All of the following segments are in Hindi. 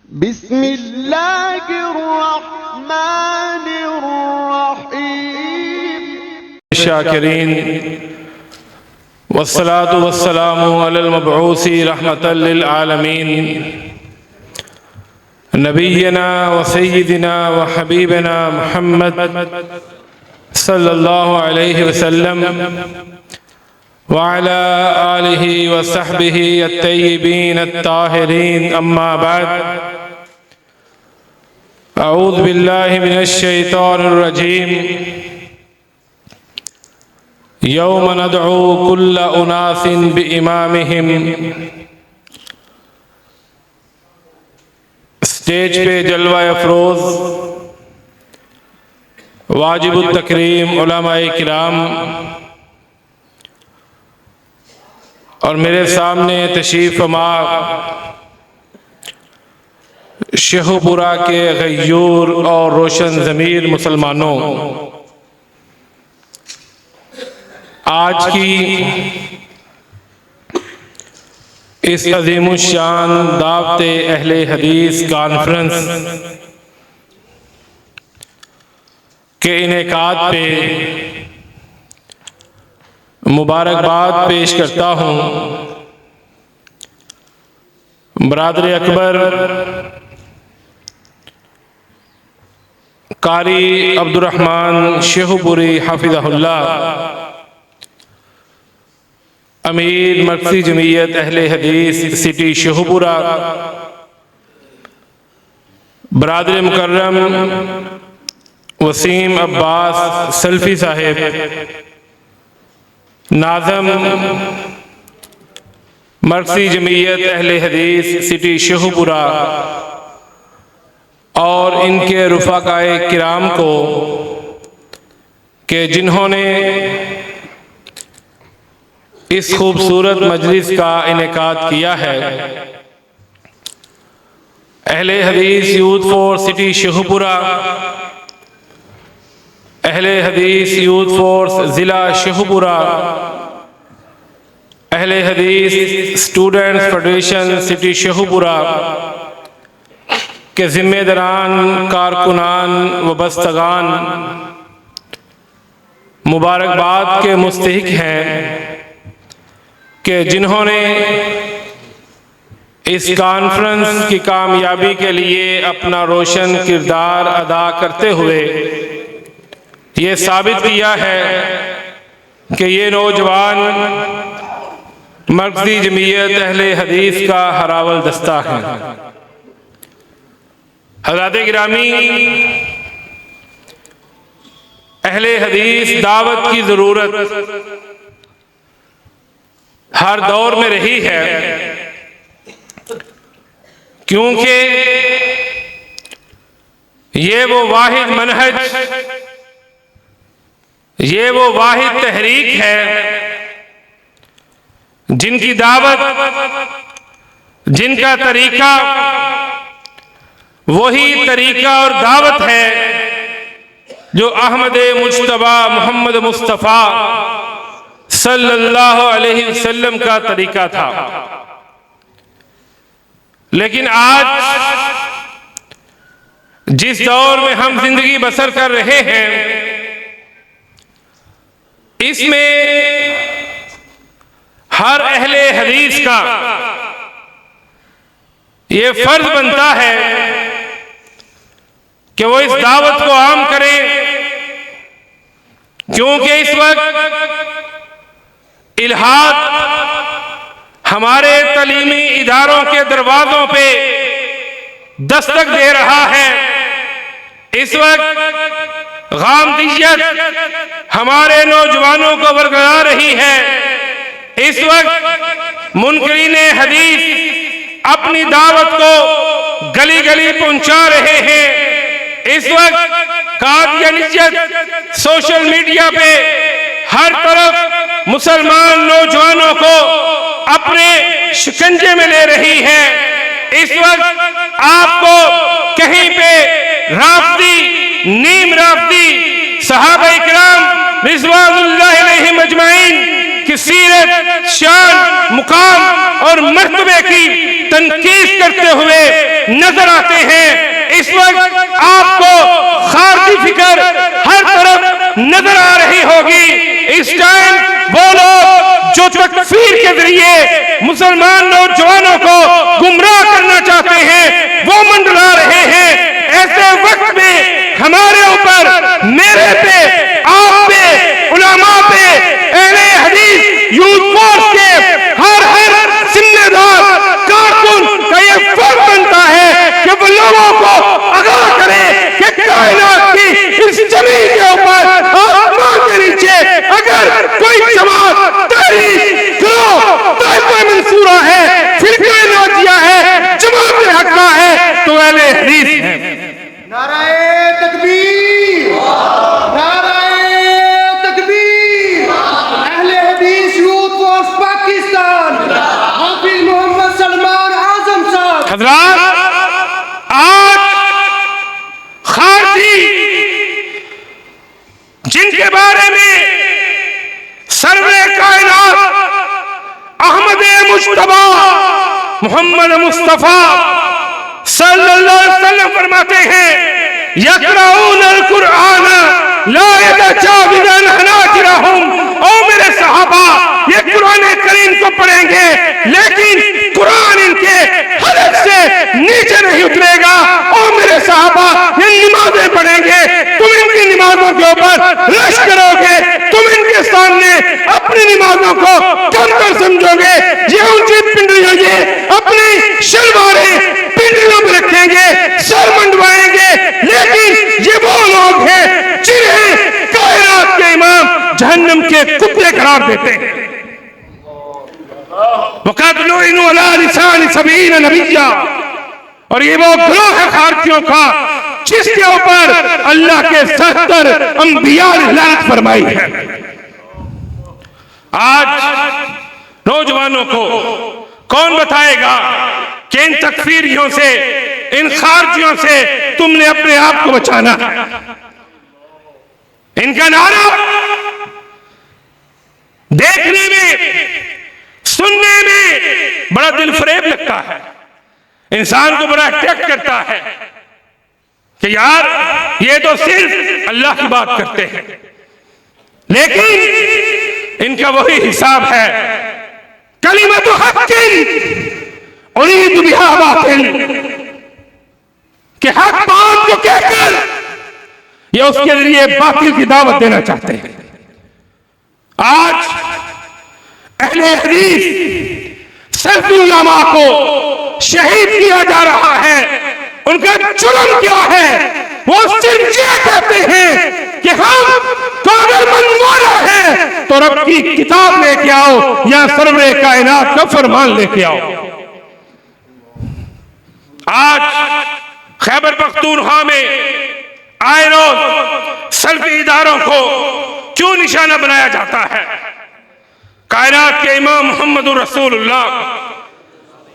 बिस्मिल्लाहिर्रहमानिर्रहीम। शाकिरीन वस्सलातु वस्सलामु अलल मबऊसी रहमतल लिल आलमीन नबिय्यना व सय्यिदिना व हबीबना मुहम्मद सल्लल्लाहु अलैहि वसल्लम व अला आलिहि व सहबिहि अत्तय्यिबीन अत्ताहिरीन अम्मा बाद अऊज़ु बिल्लाहि मिनश शैतानिर रजीम यौम नदअू कुल्ल उनासिन बिइमामिहिम। स्टेज पे जलवा अफरोज वाजिबुत तकरीम उलमाए किराम और मेरे सामने तशरीफ फरमा शेखुपुरा के गयूर और रोशन ज़मीर मुसलमानों, आज की इस अज़ीमुश्शान दावते अहले हदीस कॉन्फ्रेंस के इनेकाद पे मुबारकबाद पेश करता हूँ। बरादर अकबर कारी अब्दुर्रहमान शेखुपुरी हाफिज़हुल्लाह, अमीर मरकज़ी जमीयत अहले हदीस सिटी शेखुपुरा, बरादर मुकर्रम वसीम अब्बास सल्फी साहेब, नाज़म मरकज़ी जमीयत अहले हदीस सिटी शेखुपुरा और इनके रुफ़ाक़ाए किराम को कि जिन्होंने इस खूबसूरत मजलिस का इनेकाद किया है। अहले हदीस यूथ फोर्स सिटी शेखुपुरा, अहले हदीस यूथ फोर्स ज़िला शेखुपुरा, अहले हदीस स्टूडेंट्स फेडरेशन सिटी शेखुपुरा के ज़िम्मेदारान, कारकुनान व बस्तगान मुबारकबाद के मुस्तहिक हैं कि जिन्होंने इस कॉन्फ्रेंस की कामयाबी के लिए अपना रोशन किरदार अदा करते हुए ये साबित किया है कि ये नौजवान मरकज़ी जमीयत अहले हदीस का हरावल दस्ता है। हज़रात गिरामी, अहले हदीस दावत की ज़रूरत हर दौर में रही है, क्योंकि ये वो वाहिद मनहज, ये वो वाहिद तहरीक है जिनकी दावत, जिनका तरीका वही तरीका और दावत है जो अहमद मुज्तबा मोहम्मद मुस्तफ़ा सल्लल्लाहु अलैहि वसल्लम का तरीका था। लेकिन आज जिस दौर में हम जिंदगी बसर कर रहे हैं, इसमें हर अहले हदीस का ये फर्ज बनता है कि वो इस दावत को आम करे, क्योंकि इस वक्त इल्हाद हमारे तालीमी इदारों के दरवाजों पे दस्तक दे रहा है। इस वक्त गामदियत हमारे नौजवानों को बरकरार रही है। इस वक्त मुनकरीन हदीस अपनी दावत को गली गली पहुंचा रहे हैं। इस वक्त कादियानियत सोशल मीडिया पे हर तरफ मुसलमान नौजवानों को अपने शिकंजे में ले रही है। इस वक्त आपको कहीं पे राफ़दी, नीम राफ़दी, सहाबा इकराम रिज़वानुल्लाहि अलैहिम अजमाइन की सीरत, शान, मुकाम और मर्तबे की तनकीद करते हुए नजर आते हैं। इस वक्त आपको खारजी फिक्र हर तरफ नजर आ रही होगी। इस टाइम वो लोग जो तकफीर के जरिए मुसलमान नौजवानों को गुमराह करना चाहते हैं वो मंडरा रहे हैं। ऐसे वक्त में हमारे ऊपर, मेरे पे, आप पे, उलमा पे, अहले हदीस यूथ फोर्स के हर जिम्मेदार कारकुन का ये फर्ज बनता है कि वो लोगों को आगाह करे कि कायनात की इस जमीन के ऊपर, आसमान के नीचे अगर कोई जमात, तहरीक, गिरोह, ताइफा मंसूरा है, फिरका नाजिया है, जमात हक्का है तो अहले हदीस है। नाराए तकबीर, नाराए तकबीर। अहले हदीस यूथ फोर्स पाकिस्तान, हाफिज मोहम्मद सलमान आजम साहब। हज़रात, आज खारजी जिनके बारे में सरवरे कायनात अहमद मुज्तबा मोहम्मद मुस्तफा सल्लल्लाहु अलैहि वसल्लम फरमाते हैं, यक़राऊन अल-कुरआन ला यतजाविज़ून हनाजिरहुम। ओ मेरे सहाबा, ये कुरान करीम को पढ़ेंगे लेकिन कुरान इनके हलक से नीचे नहीं उतरेगा। ओ मेरे सहाबा, ये नमाजें पढ़ेंगे, तुम इनकी नमाजों के ऊपर रश करोगे, तुम इनके सामने अपनी नमाजों को कमतर समझोगे। ये ऊंची पिंडलियां ये अपनी शलवारें पिंडलियों में रखेंगे, सर मंडवाएंगे, लेकिन ये वो लोग हैं जिन्हें कायनात के इमाम जहन्नम के कुत्ते करार देते हैं। वक़द लुइनु अला लिसान सबीन नबिय्या, और ये वो ग्रोह है खारजियों का जिसके ऊपर अल्लाह के 70 अंबिया ने लानत फरमाई है। आज नौजवानों को कौन बताएगा कि इन तकफीरियों से, इन खारजियों से तुमने अपने आप को बचाना है। इनका नारा देखने में, सुनने में बड़ा दिल फरेब लगता है, इंसान को बड़ा अट्रैक्ट करता है कि यार ये तो सिर्फ अल्लाह की बात करते हैं, लेकिन इनका वही हिसाब है, कलिमतु हक़्क़िन उरीदु बिहा बातिल, कि हक बात को कहकर ये उसके लिए बातिल की दावत देना चाहते हैं। आज अहले हदीस सल्फी उलमा को शहीद किया जा रहा है। उनका जुर्म क्या है? वो सिर्फ ये कहते हैं कि हम तो अगर मनमाना है तो रब की किताब लेके आओ या सरवरे कायनात का फरमान लेके आओ। आज खैबर पख्तूनख्वा में आए रोज सल्फी इदारों को क्यों निशाना बनाया जाता है? कायनात के इमाम मोहम्मद रसूलुल्लाह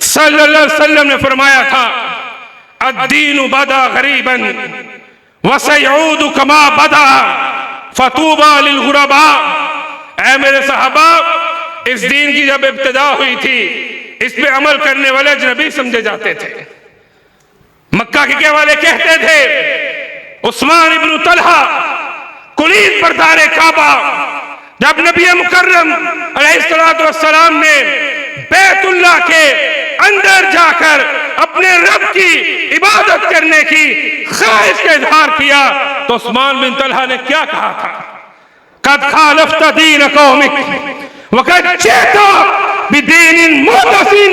सल्लल्लाहु अलैहि वसल्लम ने फरमाया था, अद्दीनु बदा गरीबन व सयऊदु कमा बदा फतूबा लिल गुरबा। ऐ मेरे सहाबा, इस दीन की जब इब्तिदा हुई थी, इस पे अमल करने वाले अजनबी समझे जाते थे। मक्का के वाले कहते थे, उस्मान इब्न तलहा कुलीद बरदारे काबा, जब नबी मुकर्रम अलैहिस्सलातु वस्सलाम ने बैतुल्लाह के अंदर जाकर अपने रब की इबादत करने की ख्वाहिश का इजहार किया तो उस्मान बिन तलहा ने क्या कहा था? कद खालफ्त दीन कौमिक व कद जिअता बिदीनिन मुहदसिन।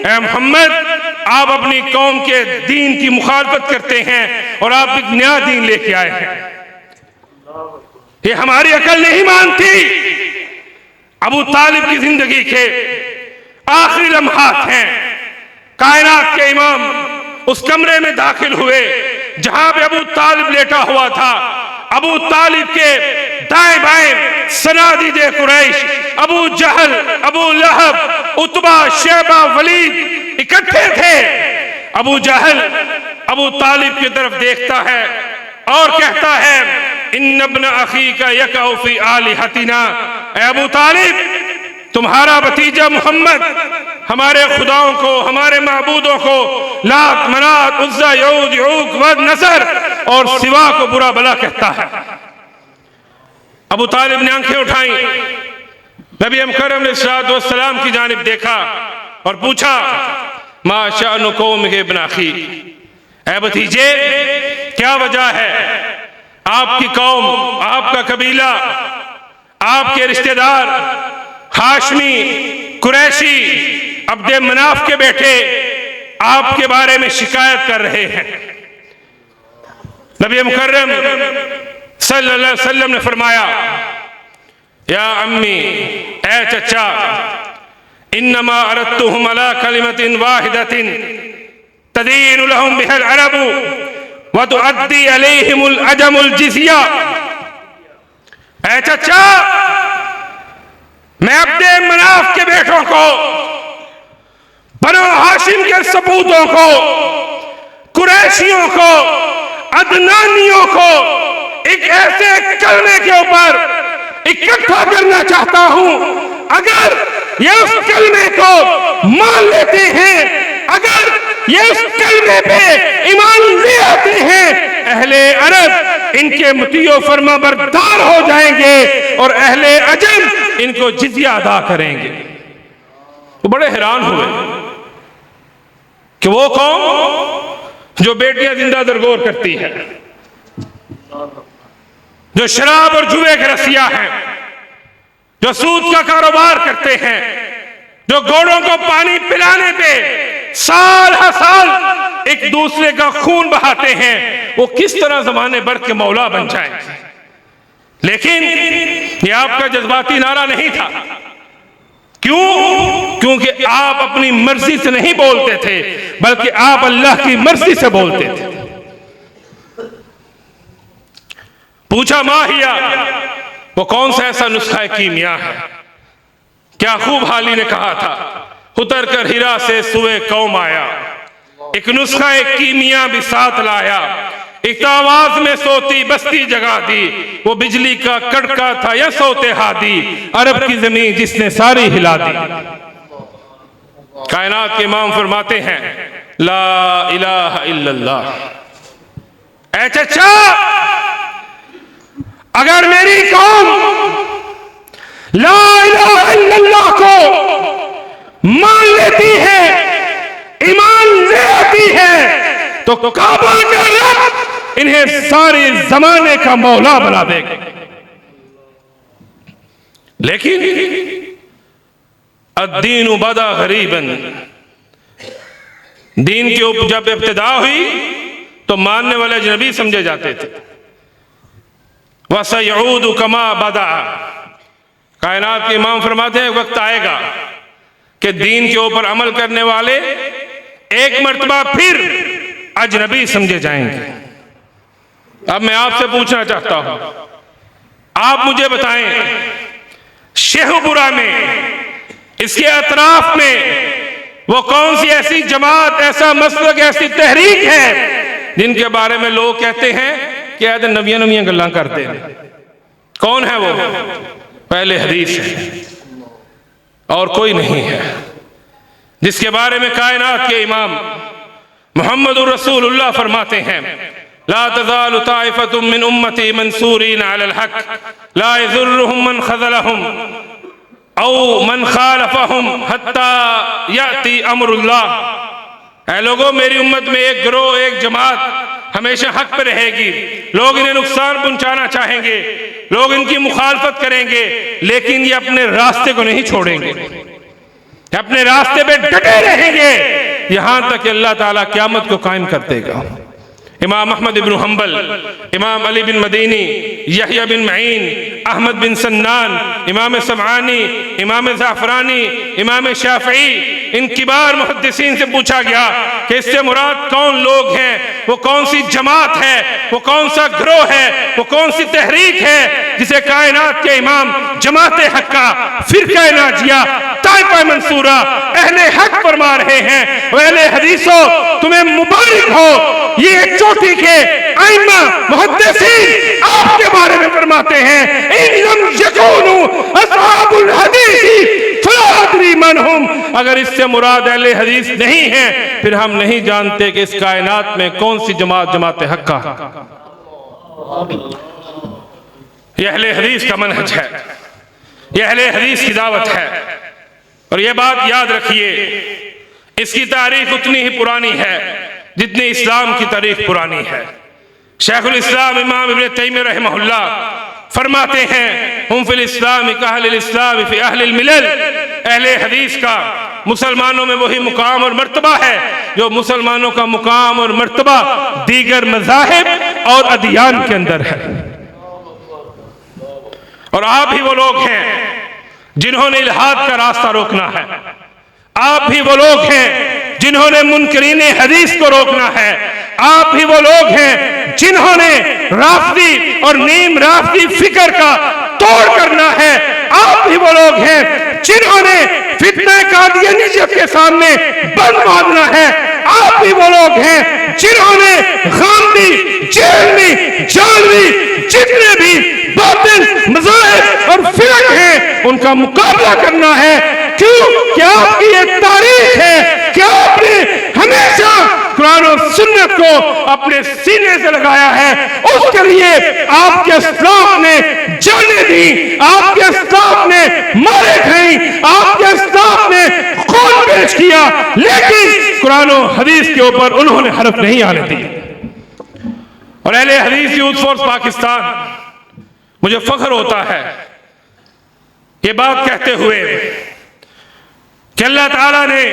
ऐ मोहम्मद, आप अपनी कौम के दीन की मुखालफत करते हैं और आप एक नया दीन लेके आए हैं। ये हमारी अकल नहीं मानती। अबू तालिब की जिंदगी के आखिरी लम्हात हैं। कायनात के इमाम उस कमरे में दाखिल हुए जहां पे अबू तालिब लेटा हुआ था। अबू तालिब के दाएं बाएं सनादीदे कुरैश, अबू जहल, अबू लहब, उतबा, शेबा, वलीद इकट्ठे थे। अबू जहल अबू तालिब की तरफ देखता है और कहता है, इन्न इब्न अखीका यकउ फी आलिहतिना। अबू तालिब, तुम्हारा भतीजा मोहम्मद हमारे खुदाओं को, हमारे माबूदों को, लात, मनात, उज्जा, यऊद, यऊक, वद, नसर और सिवा को बुरा भला कहता है। अबू तालिब ने आंखें उठाई, नबी अकरम अलैहिस्सलाम की जानिब देखा और पूछा, मा शाअनु कौमिक इब्न अखी, ऐ भतीजे क्या वजह है आपकी कौम, आपका कबीला, आपके रिश्तेदार हाशमी, कुरैशी, अब्दे मनाफ के बेटे आपके बारे में शिकायत कर रहे हैं। नबी मुकर्रम सल्लल्लाहु अलैहि वसल्लम ने फरमाया, या अम्मी, ए चचा, इन्नमा अरद्तुहुम अला कलिमतिन वाहिदतिन तदीनु लहुम बिहल अरबु व तुअद्दी अलैहिमुल अजमुल जिज़िया। ए चचा, मैं अब्दे मनाफ के बेटों को, बनो हाशिम के सपूतों को, कुरैशियों को, अदनानियों को एक ऐसे कलमे के ऊपर इकट्ठा करना चाहता हूं, अगर ये उस कलमे को मान लेते हैं, अगर ये उस कलमे पे ईमान ले आते हैं, अहले अरब इनके मुतियो फरमा बरदार हो जाएंगे और अहले अजम इनको जिजिया अदा करेंगे। वो बड़े हैरान हुए कि वो कौम जो बेटियां जिंदा दरगोर करती है, जो शराब और जुए के रसिया हैं, जो सूद का कारोबार करते हैं, जो घोड़ों को पानी पिलाने पे साल हर साल एक दूसरे का खून बहाते हैं, वो किस तरह जमाने बढ़ के मौला बन जाए। लेकिन ये आपका जज्बाती नारा नहीं था। क्यों? क्योंकि आप अपनी मर्जी से नहीं बोलते थे, बल्कि आप अल्लाह की मर्जी से बोलते थे। पूछा, माहिया, वो कौन सा ऐसा नुस्खा कीमिया है? क्या खूब हाली ने कहा था, उतर कर हिरा से सुए कौम आया, एक नुस्खा एक कीमिया भी साथ लाया, एक आवाज में सोती बस्ती जगा दी, वो बिजली का कड़का था या सोते हादी, अरब की जमीन जिसने सारी हिला दी। कायनात के इमाम फरमाते हैं, ला इलाहा इल्लल्लाह। ऐ चचा, अगर मेरी कौम ला इलाहा इल्लल्लाह को मान लेती है, ईमान ले आती है, तो काबा का रब इन्हें सारे जमाने का मौला बना देगा। लेकिन अद्दीनु बदा गरीबन, दीन के ऊपर जब इब्तिदा हुई तो मानने वाले अजनबी समझे जाते थे। वसयऊदु कमा बदा, कायनात के इमाम फरमाते हैं, वक्त आएगा कि दीन के ऊपर अमल करने वाले एक मर्तबा फिर अजनबी समझे जाएंगे। अब मैं आपसे पूछना चाहता हूं, आप मुझे बताएं, शेखपुरा में, इसके अतराफ में वो कौन सी ऐसी जमात, ऐसा मसलक, ऐसी तहरीक है जिनके बारे में लोग कहते हैं कि ऐसे नवियां नवियां गल्लां करते हैं? कौन है वो? पहले हदीस है और कोई नहीं है, जिसके बारे में कायनात के इमाम मुहम्मदुर रसूलुल्लाह फरमाते हैं, ला तज़ालु ताइफतुम मिन उम्मती मंसूरीन अलल हक ला यज़ुर्रुहुम मन ख़ज़लहुम औ मन खालफहुम हत्ता याती अमरुल्लाह। ऐ लोगों, मेरी उम्मत में एक गिरोह, एक जमात हमेशा हक पे रहेगी। लोग इन्हें नुकसान पहुंचाना चाहेंगे, लोग इनकी मुखालफत करेंगे, लेकिन ये अपने रास्ते को नहीं छोड़ेंगे, अपने रास्ते पे डटे रहेंगे यहां तक कि अल्लाह ताला क़यामत को कायम कर देगा। इमाम अहमद इब्न हंबल, इमाम अली बिन मदीनी, यहया बिन मईन, अहमद बिन सन्नान, इमाम समआनी, इमाम ज़ाफ़रानी, इमाम शाफ़ई, इन किबार मुहद्दिसीन से पूछा गया कि इससे मुराद कौन लोग हैं, वो कौन सी जमात है, वो कौन सा गिरोह है, वो कौन सी तहरीक है जिसे कायनात के इमाम जमात हक्का, फिरका नाजिया, ताइफा मंसूरा, अहले हक फरमा रहे हैं। अहले हदीसों, तुम्हें मुबारक हो, ये चोटी के आइम्मा मुहद्दिसीन आपके बारे में फरमाते हैं, इन लम यकूनु अस्हाबुल हदीस अन्हुम, अगर इससे मुराद अहले हदीस नहीं है फिर हम नहीं जानते कि इस कायनात में कौन सी जमात जमात हक्का। यह अहले हदीस का मनहज है, यह अहले हदीस की दावत है। और यह बात याद रखिए, इसकी तारीख उतनी ही पुरानी है जितनी इस्लाम की तारीख पुरानी है। शेखुल इस्लाम इमाम इब्न तैमिय्या रहमहुल्लाह फरमाते हैं, हुम फिल इस्लाम कहलिल इस्लाम फी अहलिल मिलल, अहले हदीस का मुसलमानों में वही मुकाम और मर्तबा है जो मुसलमानों का मुकाम और मर्तबा दीगर मज़ाहिब और अदियान के अंदर है। और आप ही वो लोग हैं जिन्होंने इल्हाद का रास्ता रोकना है, आप ही वो लोग हैं जिन्होंने मुनकरीन हदीस को रोकना है, आप ही वो लोग हैं जिन्होंने राफदी और नीम राफदी फिक्र का तोड़ करना है, आप ही वो लोग हैं जिन्होंने फितने कादियानियत के सामने बंद बांधना है, आप ही वो लोग हैं जिन्होंने गांधी, जेलवी, जालवी जितने भी बातिल मज़ाहिब और फिरक हैं उनका मुकाबला करना है। क्यों? क्या आपकी ये तारीख है कि आपने हमेशा कुरान और सुन्नत को अपने सीने से लगाया है, उसके लिए आपके इस्लाम ने जाने दी, आपके इस्लाम ने मारे खाई, आपके इस्लाम ने खून पेश किया, लेकिन कुरान और हदीस के ऊपर उन्होंने हरफ नहीं आने दी। और अहले हदीस यूथ फोर्स पाकिस्तान, मुझे फख्र होता है ये बात कहते हुए कि अल्लाह ताला ने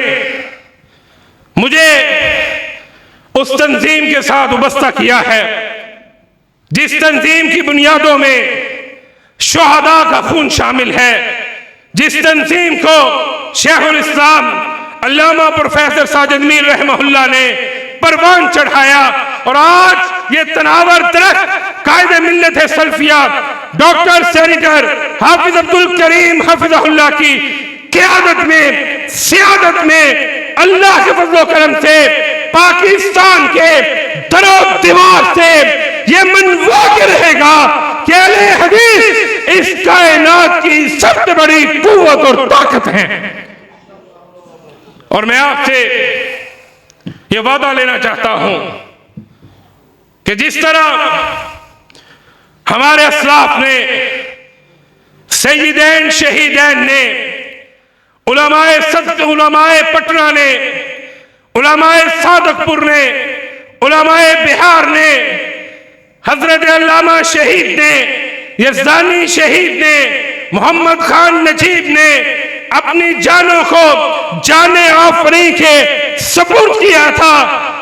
मुझे उस तंजीम के साथ वाबस्ता किया है जिस तंजीम की बुनियादों में शुहदा का खून शामिल है, जिस तंजीम को शेखुल इस्लाम अल्लामा प्रोफेसर साजिद मीर रहमहुल्लाह ने परवान चढ़ाया। और आज ये तनावर दरख्त कायदे मिल्लत है सल्फिया डॉक्टर सेनेटर हाफिज अब्दुल करीम हाफिज़हुल्लाह की क़यादत में, सियादत में, अल्लाह के फज़ल व करम से पाकिस्तान के दरो दीवार से ये मनवा के रहेगा कि अहले हदीस इस कायनात की सबसे बड़ी कुव्वत और ताकत है। और मैं आपसे ये वादा लेना चाहता हूं कि जिस तरह हमारे असलाफ ने, सय्यदैन शहीदैन ने, उलमाए सद, उलमाए पटना ने, उलमाए सादकपुर ने, उलमाए बिहार ने, हजरत अल्लामा शहीद ने, यज़दानी शहीद ने, मोहम्मद खान नजीब ने अपनी जानों को जाने आफरी के सपुर्द किया था।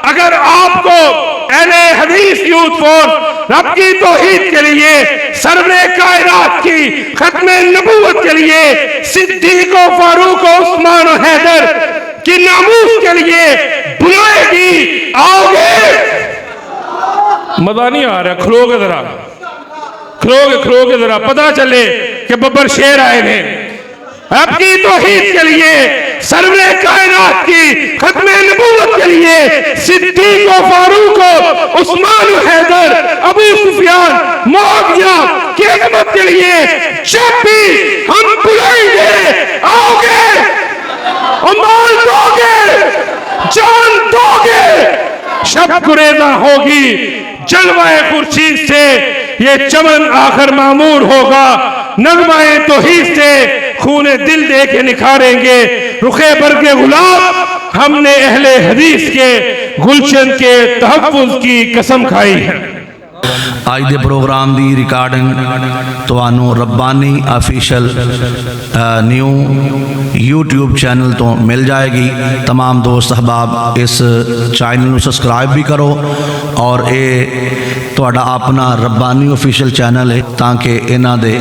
अगर आपको अहले हदीस यूथ फोर्स रब की तौहीद के लिए, सरवरे कायनात की खत्मे नबूवत के लिए, सिद्दीक व फारूक व उस्मान व हैदर की नामूस के लिए बुलाएगी, आओगे? मजा नहीं आ रहा, खलोगे जरा, खलोगे जरा, पता चले कि बब्बर शेर आए ने। आपकी तौहीद के लिए, सरवरे कायनात की खत्मे नबूवत के लिए, सिद्दीक व फारूक व उस्मान व हैदर, अबू सुफियान, मुआविया की अज़मत के लिए जब भी हम बुलाएंगे, आओगे? माल दोगे, जान दोगे, शब गुरेज़ा होगी, जलवाए खुर्शीद से ये चमन आखिर मामूर होगा, नगमाए तौहीद से खूने दिल दे के निखारेंगे रुखे बरगे गुलाब। हमने अहले हदीस के गुलशन के तहफ़्फ़ुज़ की कसम खाई है। आज दे प्रोग्राम दी रिकॉर्डिंग तुहानू Rabbani official new YouTube channel तो मिल जाएगी। तमाम दोस्त अहबाब इस चैनल को सब्सक्राइब भी करो और ये तुहाडा अपना रब्बानी ऑफिशियल चैनल है ताकि इन्हां दे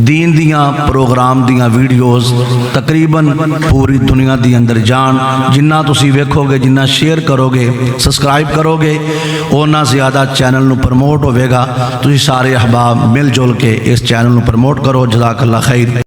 दीन दियां प्रोग्राम दियां वीडियोज़ तकरीबन पूरी दुनिया दी अंदर जान। जिन्ना तुसी वेखोगे, जिन्ना शेयर करोगे, सब्सक्राइब करोगे, उन्ना ज़्यादा चैनल नू प्रमोट होवेगा। तुसी सारे अहबाब मिल जुल के इस चैनल नू प्रमोट करो। जज़ाकल्लाह खैर।